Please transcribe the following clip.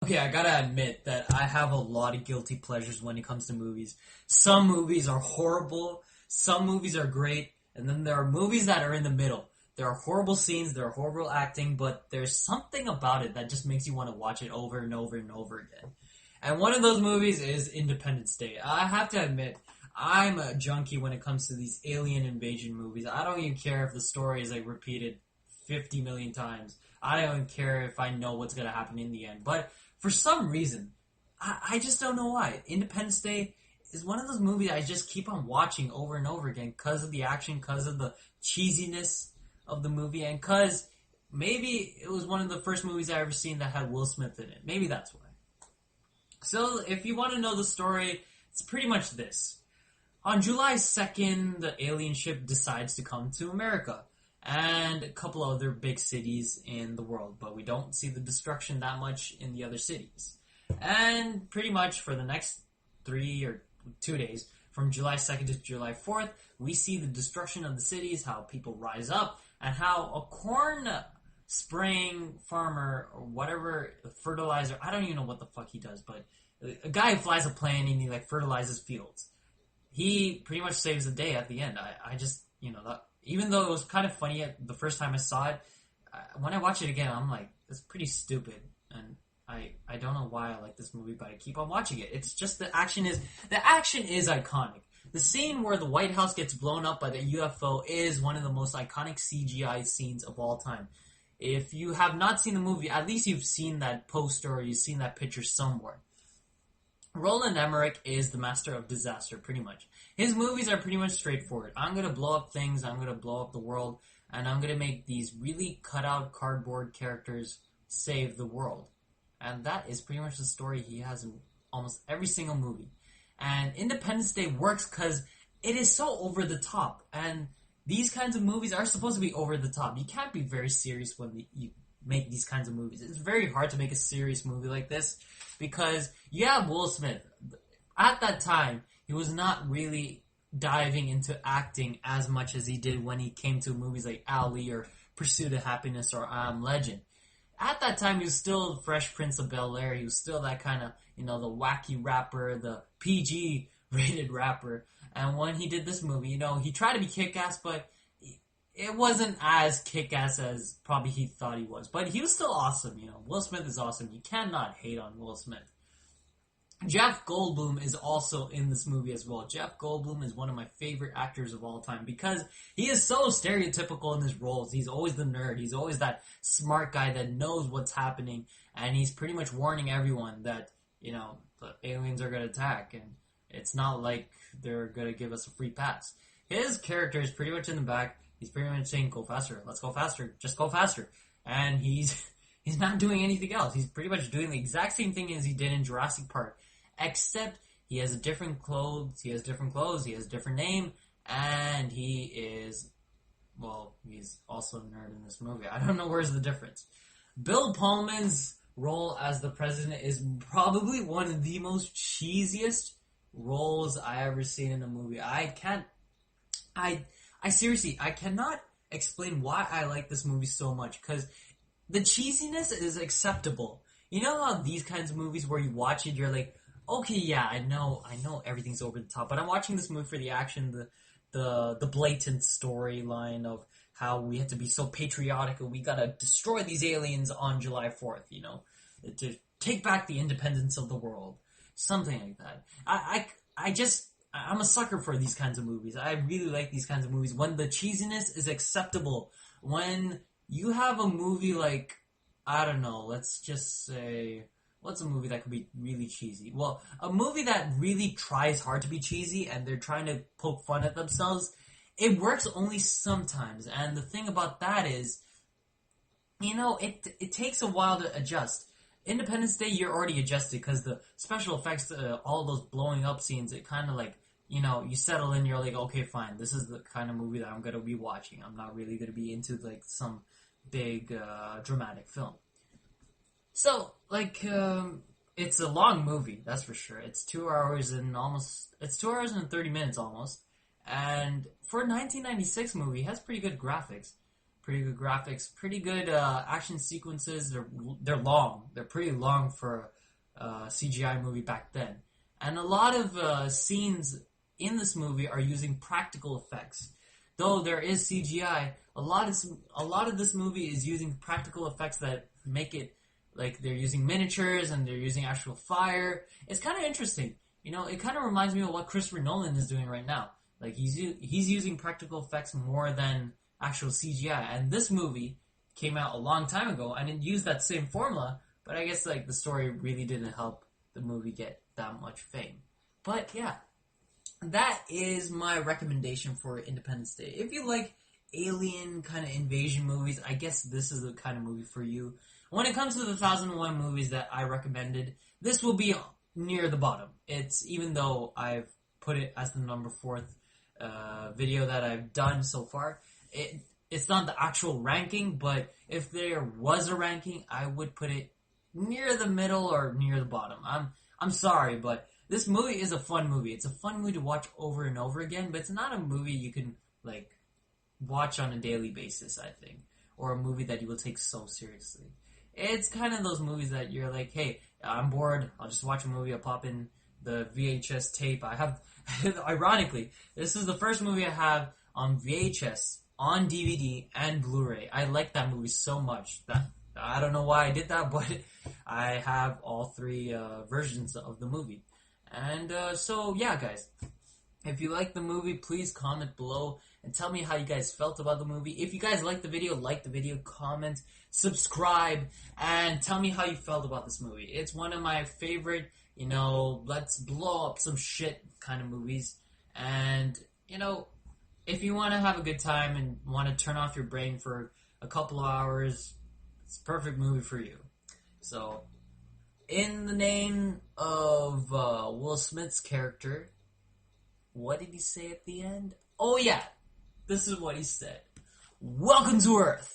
Okay, I gotta admit that I have a lot of guilty pleasures when it comes to movies. Some movies are horrible, some movies are great, and then there are movies that are in the middle. There are horrible scenes, there are horrible acting, but there's something about it that just makes you want to watch it over and over and over again. And one of those movies is Independence Day. I have to admit, I'm a junkie when it comes to these alien invasion movies. I don't even care if the story is like repeated 50 million times. I don't even care if I know what's gonna happen in the end. But for some reason, I just don't know why. Independence Day is one of those movies I just keep on watching over and over again because of the action, because of the cheesiness of the movie, and because maybe it was one of the first movies I ever seen that had Will Smith in it. Maybe that's why. So, if you want to know the story, it's pretty much this. On July 2nd, the alien ship decides to come to America and a couple other big cities in the world, but we don't see the destruction that much in the other cities. And pretty much for the next 3 or 2 days, from July 2nd to July 4th, we see the destruction of the cities, how people rise up, and how a corn spraying farmer or whatever fertilizer, I don't even know what the fuck he does, but a guy who flies a plane and he like fertilizes fields. He pretty much saves the day at the end. I just, that, even though it was kind of funny the first time I saw it, when I watch it again, I'm like, it's pretty stupid. And I don't know why I like this movie, but I keep on watching it. It's just the action is iconic. The scene where the White House gets blown up by the UFO is one of the most iconic CGI scenes of all time. If you have not seen the movie, at least you've seen that poster or you've seen that picture somewhere. Roland Emmerich is the master of disaster, pretty much. His movies are pretty much straightforward. I'm going to blow up things, I'm going to blow up the world, and I'm going to make these really cut-out cardboard characters save the world. And that is pretty much the story he has in almost every single movie. And Independence Day works because it is so over the top. And these kinds of movies are supposed to be over the top. You can't be very serious when you make these kinds of movies. It's very hard to make a serious movie like this because you have Will Smith. At that time, he was not really diving into acting as much as he did when he came to movies like Ali or Pursuit of Happiness or I Am Legend. At that time, he was still Fresh Prince of Bel-Air. He was still that kind of, the wacky rapper, the PG-rated rapper. And when he did this movie, he tried to be kick-ass, but it wasn't as kick-ass as probably he thought he was. But he was still awesome, Will Smith is awesome. You cannot hate on Will Smith. Jeff Goldblum is also in this movie as well. Jeff Goldblum is one of my favorite actors of all time because he is so stereotypical in his roles. He's always the nerd. He's always that smart guy that knows what's happening, and he's pretty much warning everyone that, the aliens are going to attack, and it's not like they're going to give us a free pass. His character is pretty much in the back. He's pretty much saying, go faster, let's go faster, just go faster. And he's not doing anything else. He's pretty much doing the exact same thing as he did in Jurassic Park. Except he has different clothes, he has a different name, and he's also a nerd in this movie. I don't know where's the difference. Bill Pullman's role as the president is probably one of the most cheesiest roles I ever seen in a movie. I seriously, I cannot explain why I like this movie so much, because the cheesiness is acceptable. You know how these kinds of movies where you watch it, you're like, okay, yeah, I know everything's over the top, but I'm watching this movie for the action, the blatant storyline of how we have to be so patriotic and we gotta destroy these aliens on July 4th, to take back the independence of the world. Something like that. I'm a sucker for these kinds of movies. I really like these kinds of movies. When the cheesiness is acceptable. When you have a movie like, I don't know, let's just say, what's a movie that could be really cheesy? Well, a movie that really tries hard to be cheesy and they're trying to poke fun at themselves, it works only sometimes. And the thing about that is, it takes a while to adjust. Independence Day, you're already adjusted because the special effects, all those blowing up scenes, it kind of like, you settle in, you're like, okay, fine, this is the kind of movie that I'm going to be watching. I'm not really going to be into like some big dramatic film. So, it's a long movie, that's for sure. It's 2 hours and 30 minutes almost. And for a 1996 movie, it has pretty good graphics. pretty good graphics, pretty good action sequences. They're long. They're pretty long for a CGI movie back then, and a lot of scenes in this movie are using practical effects. Though there is CGI, a lot of this movie is using practical effects that make it like they're using miniatures and they're using actual fire. It's kind of interesting. It kind of reminds me of what Christopher Nolan is doing right now. Like he's using practical effects more than actual CGI. And this movie came out a long time ago and it used that same formula, but I guess like the story really didn't help the movie get that much fame. But yeah, that is my recommendation for Independence Day. If you like alien kind of invasion movies, I guess this is the kind of movie for you. When it comes to the 2001 movies that I recommended, this will be near the bottom. It's, even though I've put it as the number 4th video that I've done so far, it's not the actual ranking, but if there was a ranking, I would put it near the middle or near the bottom. I'm sorry, but this movie is a fun movie. It's a fun movie to watch over and over again, but it's not a movie you can like watch on a daily basis, I think, or a movie that you will take so seriously. It's kind of those movies that you're like, hey, I'm bored, I'll just watch a movie, I'll pop in the VHS tape. I have, ironically, this is the first movie I have on VHS, on DVD, and Blu-ray. I like that movie so much that I don't know why I did that, but I have all 3 versions of the movie. And so, yeah, guys, if you like the movie, please comment below and tell me how you guys felt about the movie. If you guys like the video, comment, subscribe, and tell me how you felt about this movie. It's one of my favorite, let's blow up some shit kind of movies. And, if you want to have a good time and want to turn off your brain for a couple of hours, it's a perfect movie for you. So, in the name of Will Smith's character, what did he say at the end? Oh yeah, this is what he said. Welcome to Earth.